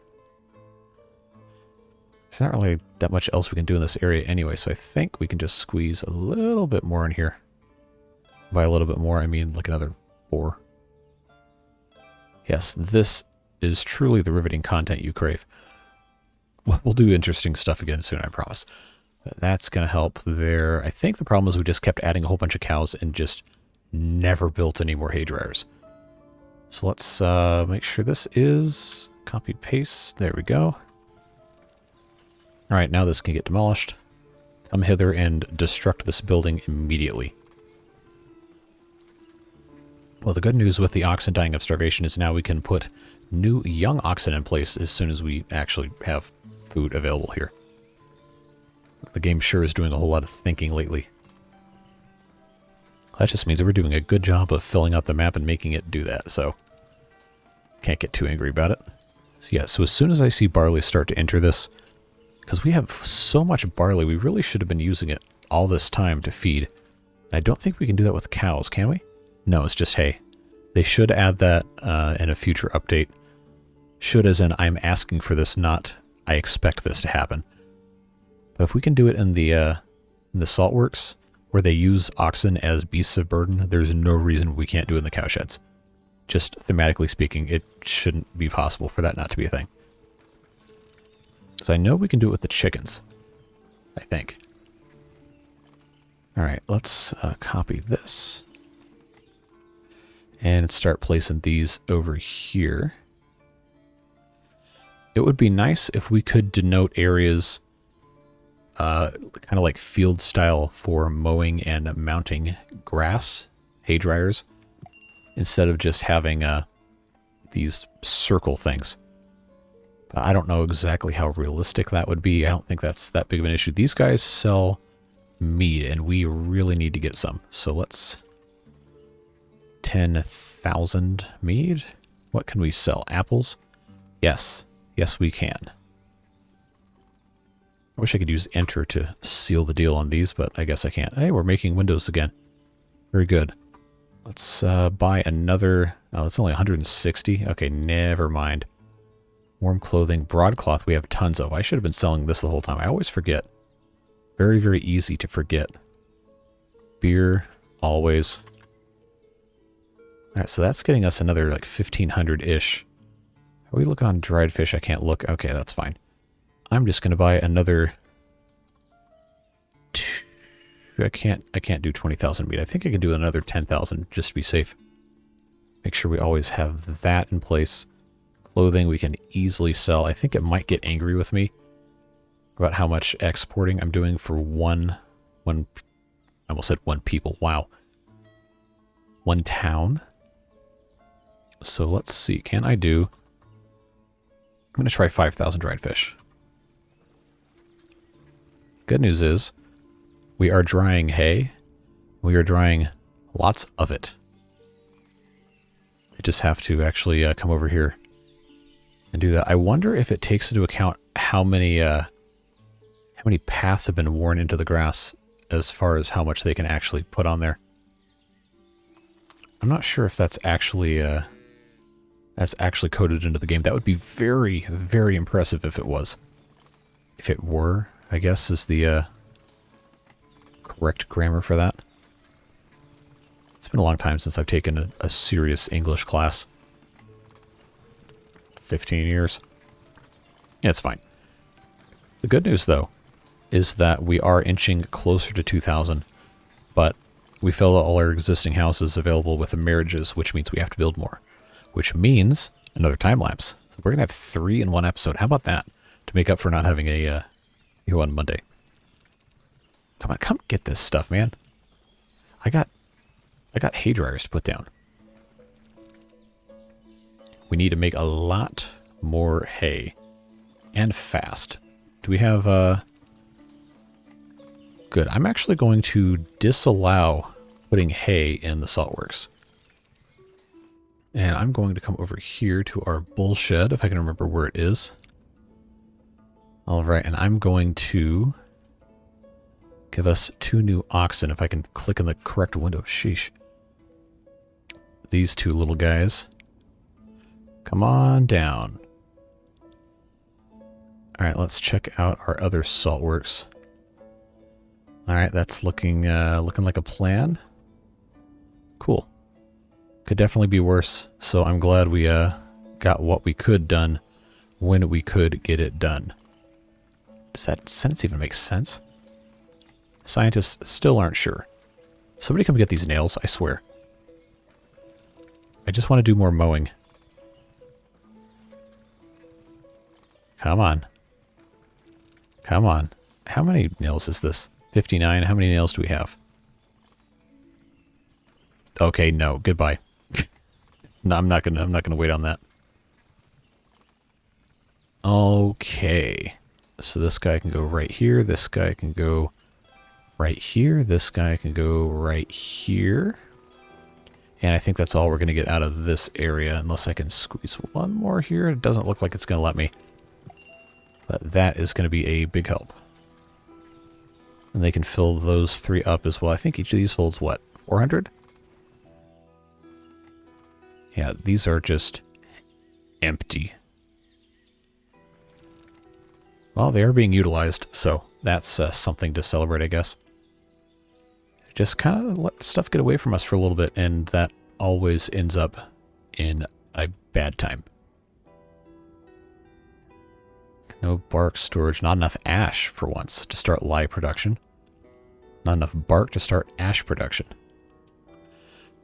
S1: There's not really that much else we can do in this area anyway, so I think we can just squeeze a little bit more in here. By a little bit more, I mean like another 4. Yes, this is truly the riveting content you crave. We'll do interesting stuff again soon, I promise. That's going to help there. I think the problem is we just kept adding a whole bunch of cows and just never built any more hay dryers. So let's make sure this is copy paste. There we go. All right, now this can get demolished. Come hither and destruct this building immediately. Well, the good news with the oxen dying of starvation is now we can put new young oxen in place as soon as we actually have food available here. The game sure is doing a whole lot of thinking lately. That just means that we're doing a good job of filling out the map and making it do that, so can't get too angry about it. So yeah, so as soon as I see barley start to enter this, because we have so much barley, we really should have been using it all this time to feed. And I don't think we can do that with cows, can we? No, it's just hay. They should add that in a future update. Should as in I'm asking for this, not I expect this to happen. But if we can do it in the salt works, where they use oxen as beasts of burden, there's no reason we can't do it in the cow sheds. Just thematically speaking, it shouldn't be possible for that not to be a thing. So I know we can do it with the chickens, I think. Alright, let's copy this. And start placing these over here. It would be nice if we could denote areas kind of like field style for mowing and mounting grass, hay dryers, instead of just having these circle things. I don't know exactly how realistic that would be. I don't think that's that big of an issue. These guys sell meat, and we really need to get some. So let's... 10,000 mead? What can we sell? Apples? Yes. Yes, we can. I wish I could use enter to seal the deal on these, but I guess I can't. Hey, we're making windows again. Very good. Let's buy another... Oh, that's only 160. Okay, never mind. Warm clothing, broadcloth we have tons of. I should have been selling this the whole time. I always forget. Very, very easy to forget. Beer, always. Alright, so that's getting us another like 1,500-ish. Are we looking on dried fish? I can't look. Okay, that's fine. I'm just going to buy another... I can't do 20,000 meat. I think I can do another 10,000 just to be safe. Make sure we always have that in place. Clothing we can easily sell. I think it might get angry with me about how much exporting I'm doing for I almost said one people. Wow. One town. So let's see. Can I do... I'm going to try 5,000 dried fish. Good news is we are drying hay. We are drying lots of it. I just have to actually come over here and do that. I wonder if it takes into account how many paths have been worn into the grass as far as how much they can actually put on there. I'm not sure if that's actually coded into the game. That would be very, very impressive if it was. If it were, I guess, is the correct grammar for that. It's been a long time since I've taken a serious English class. 15 years. Yeah, it's fine. The good news, though, is that we are inching closer to 2,000, but we filled all our existing houses available with the marriages, which means we have to build more, which means another time lapse. So we're going to have 3 in one episode. How about that? To make up for not having a on Monday. Come on, come get this stuff, man. I got hay dryers to put down. We need to make a lot more hay. And fast. Do we have, Good. I'm actually going to disallow putting hay in the saltworks. And I'm going to come over here to our bull shed, if I can remember where it is. Alright, and I'm going to give us 2 new oxen, if I can click in the correct window. Sheesh. These 2 little guys. Come on down. Alright, let's check out our other saltworks. Alright, that's looking like a plan. Cool. Could definitely be worse, so I'm glad we got what we could done when we could get it done. Does that sentence even make sense? Scientists still aren't sure. Somebody come get these nails, I swear. I just want to do more mowing. Come on. Come on. How many nails is this? 59. How many nails do we have? Okay, no. Goodbye. No, I'm not gonna wait on that. Okay. So this guy can go right here. This guy can go right here. This guy can go right here. And I think that's all we're going to get out of this area, unless I can squeeze one more here. It doesn't look like it's going to let me. But that is going to be a big help. And they can fill those 3 up as well. I think each of these holds, what, 400? Yeah, these are just empty. Well, they are being utilized, so that's something to celebrate, I guess. Just kind of let stuff get away from us for a little bit, and that always ends up in a bad time. No bark storage, not enough ash for once to start lye production. Not enough bark to start ash production.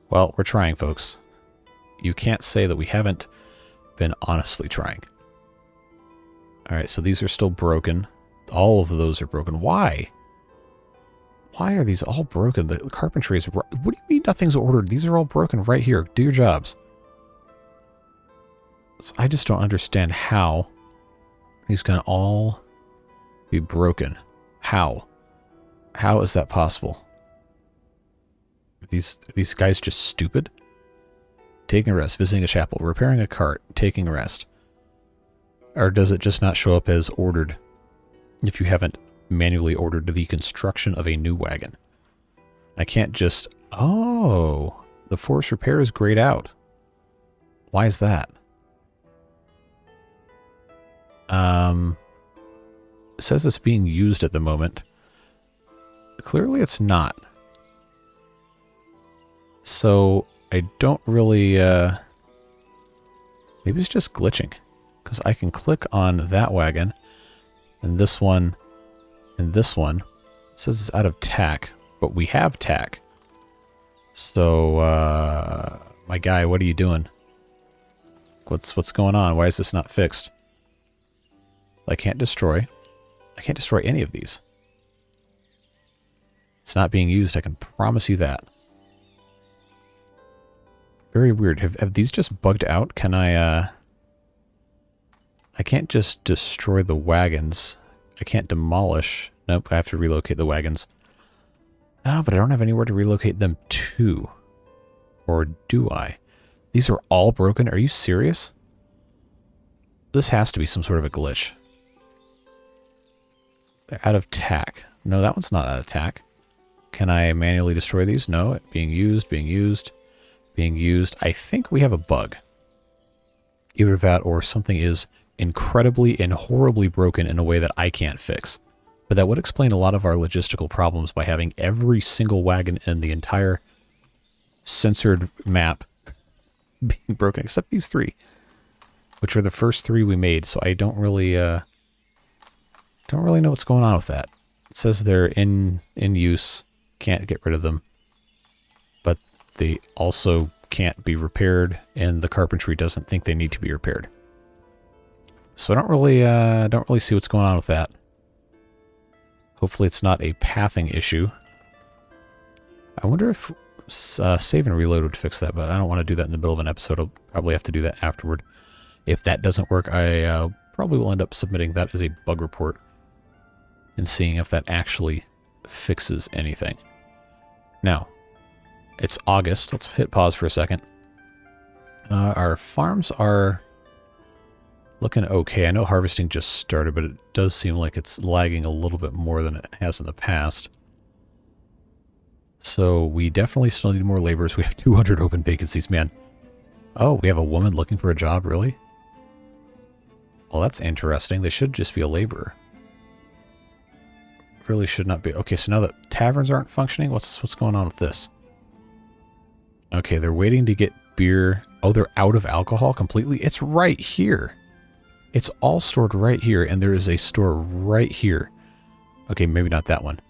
S1: Well, we're trying, folks. You can't say that we haven't been honestly trying. Alright, so these are still broken. All of those are broken. Why? Why are these all broken? The carpentry is... What do you mean nothing's ordered? These are all broken right here. Do your jobs. So I just don't understand how these can all be broken. How? How is that possible? Are these guys just stupid? Taking a rest, visiting a chapel, repairing a cart, taking a rest. Or does it just not show up as ordered? if you haven't manually ordered the construction of a new wagon. I can't just... Oh, the force repair is grayed out. Why is that? It says it's being used at the moment. Clearly it's not. So I don't really... maybe it's just glitching. Because I can click on that wagon, and this one, and this one. It says it's out of tack, but we have tack. So, my guy, what are you doing? What's going on? Why is this not fixed? I can't destroy. I can't destroy any of these. It's not being used, I can promise you that. Very weird. Have these just bugged out? Can I can't just destroy the wagons. I can't demolish. Nope, I have to relocate the wagons. Oh, but I don't have anywhere to relocate them to. Or do I? These are all broken? Are you serious? This has to be some sort of a glitch. They're out of tack. No, that one's not out of tack. Can I manually destroy these? No, being used, being used, being used. I think we have a bug. Either that or something is incredibly and horribly broken in a way that I can't fix. But that would explain a lot of our logistical problems by having every single wagon in the entire censored map being broken, except these three, which are the first three we made. So I don't really know what's going on with that. It says they're in use, can't get rid of them, but they also can't be repaired, and the carpentry doesn't think they need to be repaired. So I don't really see what's going on with that. Hopefully it's not a pathing issue. I wonder if save and reload would fix that, but I don't want to do that in the middle of an episode. I'll probably have to do that afterward. If that doesn't work, I probably will end up submitting that as a bug report and seeing if that actually fixes anything. Now, it's August. Let's hit pause for a second. Our farms are looking okay. I know harvesting just started, but it does seem like it's lagging a little bit more than it has in the past. So we definitely still need more laborers. We have 200 open vacancies, man. Oh, we have a woman looking for a job, really? Well, that's interesting. They should just be a laborer. Really should not be. Okay, so now that taverns aren't functioning, what's going on with this? Okay, they're waiting to get beer. Oh, they're out of alcohol completely? It's right here. It's all stored right here, and there is a store right here. Okay, maybe not that one.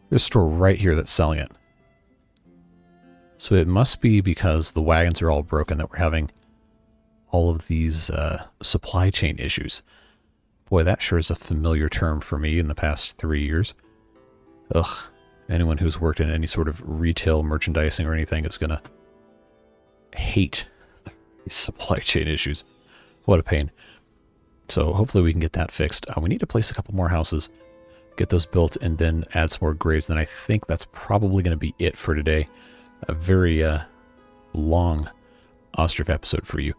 S1: There's a store right here that's selling it. So it must be because the wagons are all broken that we're having all of these supply chain issues. Boy, that sure is a familiar term for me in the past 3 years. Ugh. Anyone who's worked in any sort of retail merchandising or anything is going to hate these supply chain issues. What a pain. So hopefully we can get that fixed. We need to place a couple more houses, get those built, and then add some more graves. Then I think that's probably going to be it for today. A very long Ostriv episode for you.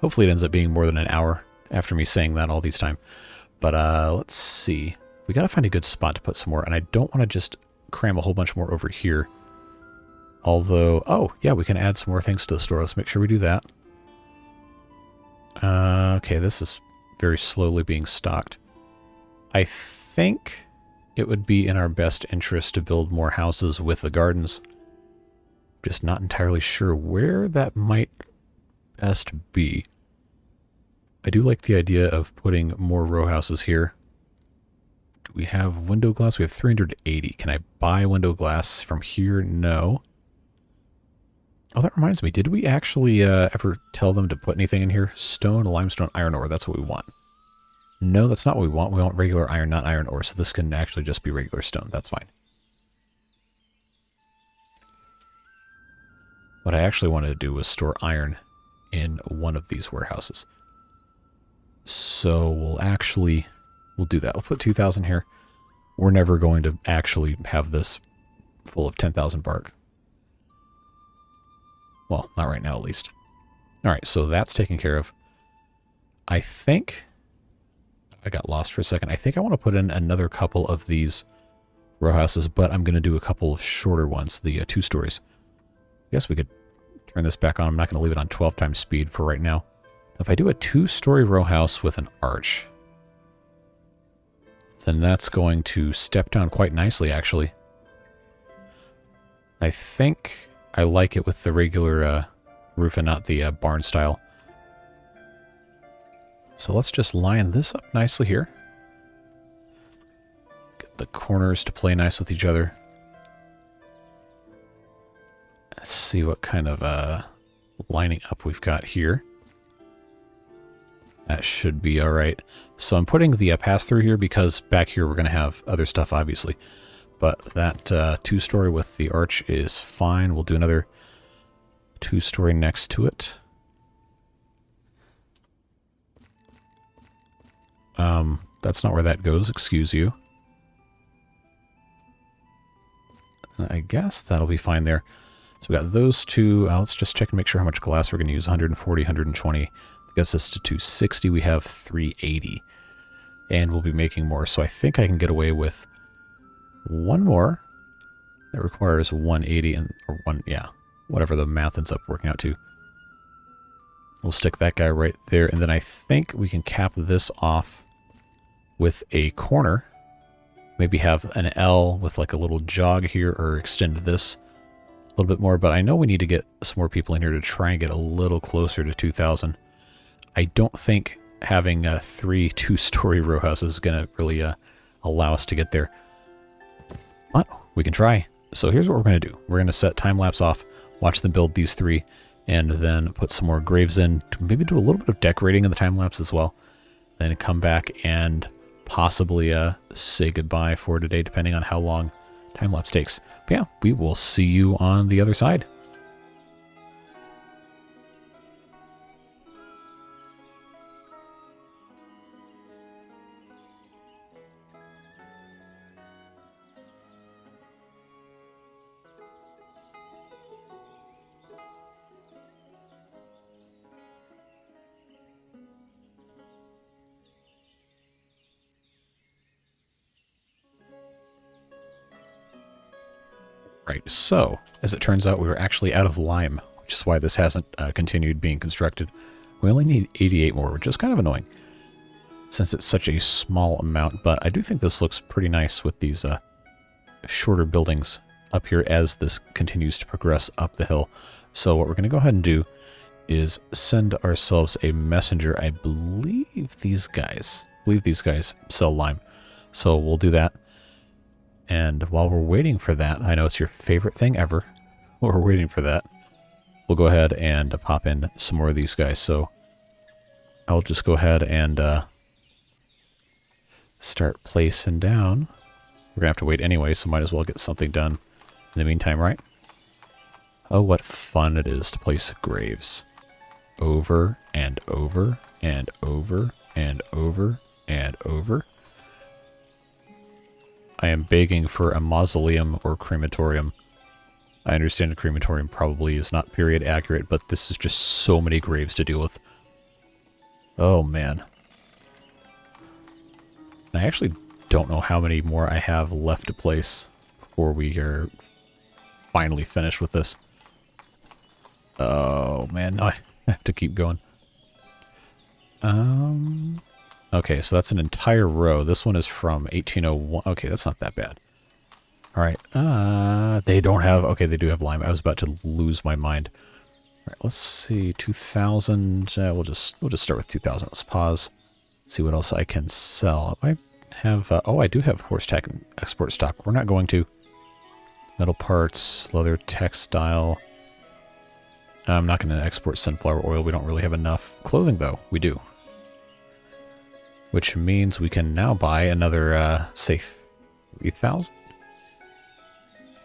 S1: Hopefully it ends up being more than an hour after me saying that all these time. But let's see. We got to find a good spot to put some more, and I don't want to just cram a whole bunch more over here. Although, oh, yeah, we can add some more things to the store. Let's make sure we do that. Okay, this is very slowly being stocked. I think it would be in our best interest to build more houses with the gardens. Just not entirely sure where that might best be. I do like the idea of putting more row houses here. Do we have window glass? We have 380. Can I buy window glass from here? No. Oh, that reminds me. Did we actually ever tell them to put anything in here? Stone, limestone, iron ore. That's what we want. No, that's not what we want. We want regular iron, not iron ore. So this can actually just be regular stone. That's fine. What I actually wanted to do was store iron in one of these warehouses. So we'll do that. We'll put 2,000 here. We're never going to actually have this full of 10,000 bark. Well, not right now, at least. All right, so that's taken care of. I think I got lost for a second. I think I want to put in another couple of these row houses, but I'm going to do a couple of shorter ones, the 2 stories. I guess we could turn this back on. I'm not going to leave it on 12 times speed for right now. If I do a 2-story row house with an arch, then that's going to step down quite nicely, actually. I think I like it with the regular roof and not the barn style. So let's just line this up nicely here. Get the corners to play nice with each other. Let's see what kind of lining up we've got here. That should be all right. So I'm putting the pass-through here because back here we're going to have other stuff, obviously. But that 2-story with the arch is fine. We'll do another 2-story next to it. That's not where that goes, excuse you. I guess that'll be fine there. So we got those 2. Let's just check and make sure how much glass we're going to use. 140, 120. That gets us to 260. We have 380. And we'll be making more. So I think I can get away with one more. That requires 180 or whatever the math ends up working out to. We'll stick that guy right there. And then I think we can cap this off with a corner. Maybe have an L with like a little jog here, or extend this a little bit more. But I know we need to get some more people in here to try and get a little closer to 2,000. I don't think having 3 2-story row houses is going to really allow us to get there. But we can try. So here's what we're going to do. We're going to set time-lapse off, watch them build these 3, and then put some more graves in. Maybe do a little bit of decorating in the time-lapse as well. Then come back and possibly say goodbye for today, depending on how long time-lapse takes. But yeah, we will see you on the other side. Right, so, as it turns out, we were actually out of lime, which is why this hasn't continued being constructed. We only need 88 more, which is kind of annoying, since it's such a small amount, but I do think this looks pretty nice with these shorter buildings up here as this continues to progress up the hill. So what we're going to go ahead and do is send ourselves a messenger. I believe these guys sell lime, so we'll do that. And while we're waiting for that, I know it's your favorite thing ever. While we're waiting for that, we'll go ahead and pop in some more of these guys. So I'll just go ahead and start placing down. We're going to have to wait anyway, so might as well get something done in the meantime, right? Oh, what fun it is to place graves. Over and over and over and over and over. I am begging for a mausoleum or crematorium. I understand a crematorium probably is not period accurate, but this is just so many graves to deal with. Oh, man. I actually don't know how many more I have left to place before we are finally finished with this. Oh, man. I have to keep going. Okay, so that's an entire row. This one is from 1801. Okay, that's not that bad. All right. They don't have... Okay, they do have lime. I was about to lose my mind. All right, let's see. 2,000. We'll just start with 2,000. Let's pause. See what else I can sell. I have... oh, I do have horse tack and export stock. We're not going to. Metal parts, leather, textile. I'm not going to export sunflower oil. We don't really have enough. Clothing, though, we do. Which means we can now buy another, say, 3,000?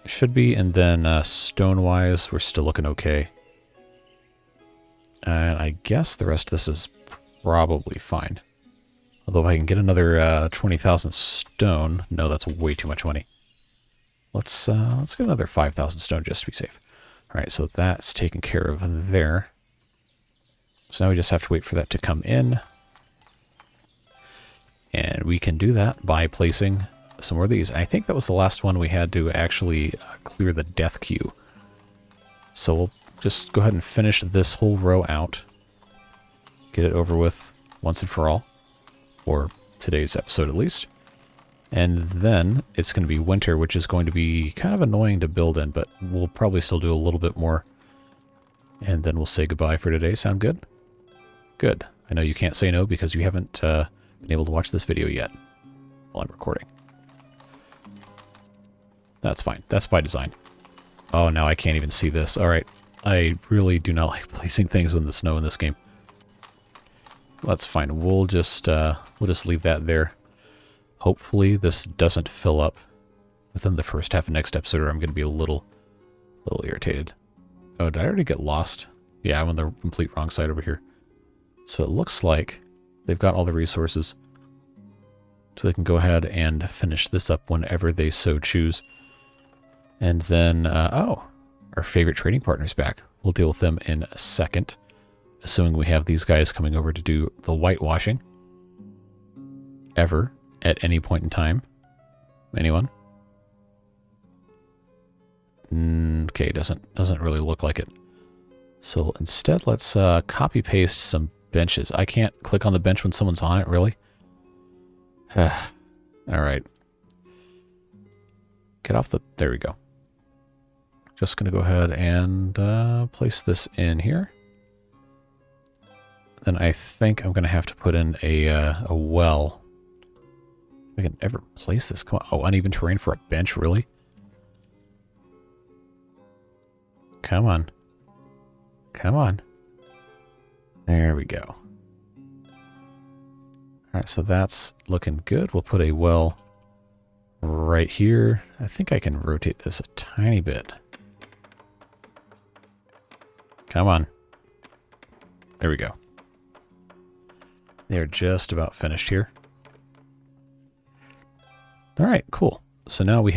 S1: Should be, and then stone-wise, we're still looking okay. And I guess the rest of this is probably fine. Although if I can get another 20,000 stone... No, that's way too much money. Let's get another 5,000 stone just to be safe. Alright, so that's taken care of there. So now we just have to wait for that to come in. And we can do that by placing some more of these. I think that was the last one we had to actually clear the death queue. So we'll just go ahead and finish this whole row out. Get it over with once and for all. For today's episode at least. And then it's going to be winter, which is going to be kind of annoying to build in, but we'll probably still do a little bit more. And then we'll say goodbye for today. Sound good? Good. I know you can't say no because you haven't been able to watch this video yet while I'm recording. That's fine. That's by design. Oh, now I can't even see this. All right. I really do not like placing things with the snow in this game. That's fine. We'll just leave that there. Hopefully this doesn't fill up within the first half of next episode, or I'm going to be a little irritated. Oh, did I already get lost? Yeah, I'm on the complete wrong side over here. So it looks like they've got all the resources. So they can go ahead and finish this up whenever they so choose. And then, oh, our favorite trading partner's back. We'll deal with them in a second. Assuming we have these guys coming over to do the whitewashing. Ever, at any point in time. Anyone? Okay, doesn't really look like it. So instead, let's copy paste some benches. I can't click on the bench when someone's on it, really? All right. Get off the... There we go. Just going to go ahead and place this in here. Then I think I'm going to have to put in a well. If I can ever place this. Come on. Oh, uneven terrain for a bench, really? Come on. Come on. There we go. Alright, so that's looking good. We'll put a well right here. I think I can rotate this a tiny bit. Come on. There we go. They're just about finished here. Alright, cool. So now we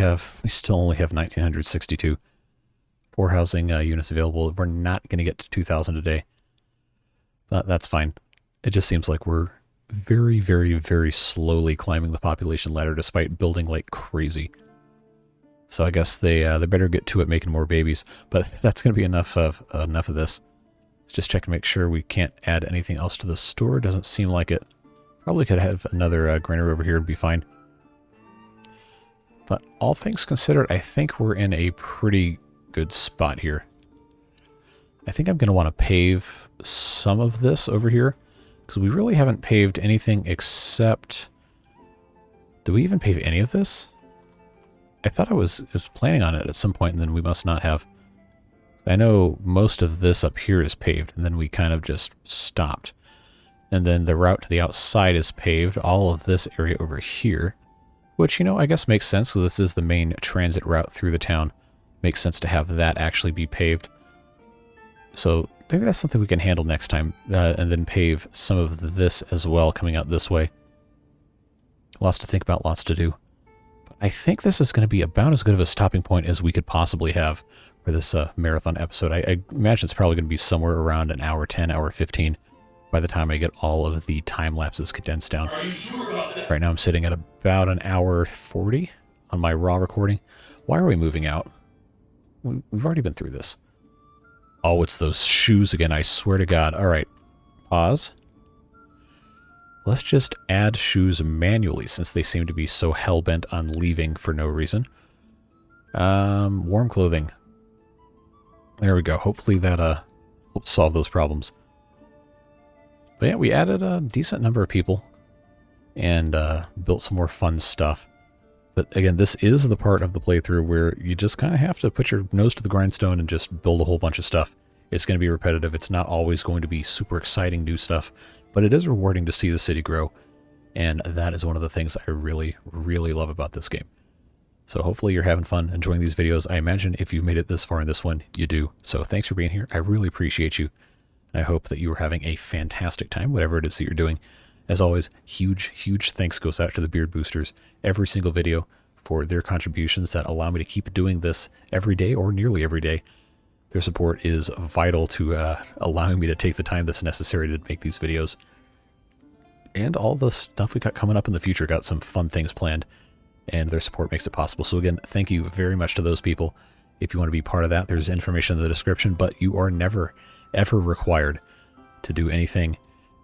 S1: still only have 1,962 for housing units available. We're not going to get to 2,000 a day. But that's fine. It just seems like we're very, very, very slowly climbing the population ladder despite building like crazy. So I guess they better get to it making more babies. But that's going to be enough of this. Let's just check and make sure we can't add anything else to the store. Doesn't seem like it. Probably could have another granary over here and be fine. But all things considered, I think we're in a pretty good spot here. I think I'm going to want to pave some of this over here because we really haven't paved anything except... Do we even pave any of this? I thought I was planning on it at some point, and then we must not have. I know most of this up here is paved, and then we kind of just stopped. And then the route to the outside is paved, all of this area over here, which, you know, I guess makes sense, so this is the main transit route through the town. Makes sense to have that actually be paved. So maybe that's something we can handle next time, and then pave some of this as well coming out this way. Lots to think about, lots to do. But I think this is going to be about as good of a stopping point as we could possibly have for this marathon episode. I imagine it's probably going to be somewhere around an hour 10, hour 15 by the time I get all of the time lapses condensed down.
S2: Are you sure about that?
S1: Right now I'm sitting at about an hour 40 on my raw recording. Why are we moving out? We've already been through this. Oh, it's those shoes again, I swear to God. All right, pause. Let's just add shoes manually since they seem to be so hell-bent on leaving for no reason. Warm clothing. There we go. Hopefully that helps solve those problems. But yeah, we added a decent number of people and built some more fun stuff. But again, this is the part of the playthrough where you just kind of have to put your nose to the grindstone and just build a whole bunch of stuff. It's going to be repetitive. It's not always going to be super exciting new stuff, but it is rewarding to see the city grow. And that is one of the things I really, really love about this game. So hopefully you're having fun enjoying these videos. I imagine if you've made it this far in this one, you do. So thanks for being here. I really appreciate you. And I hope that you are having a fantastic time, whatever it is that you're doing. As always, huge, huge thanks goes out to the Beard Boosters every single video for their contributions that allow me to keep doing this every day or nearly every day. Their support is vital to allowing me to take the time that's necessary to make these videos. and all the stuff we got coming up in the future. Got some fun things planned, and their support makes it possible. So again, thank you very much to those people. If you want to be part of that, there's information in the description, but you are never, ever required to do anything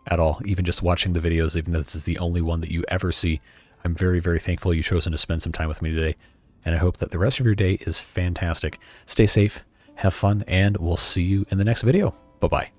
S1: at all, even just watching the videos, even though this is the only one that you ever see. I'm very, very thankful you've chosen to spend some time with me today, and I hope that the rest of your day is fantastic. Stay safe, have fun, and we'll see you in the next video. Bye-bye.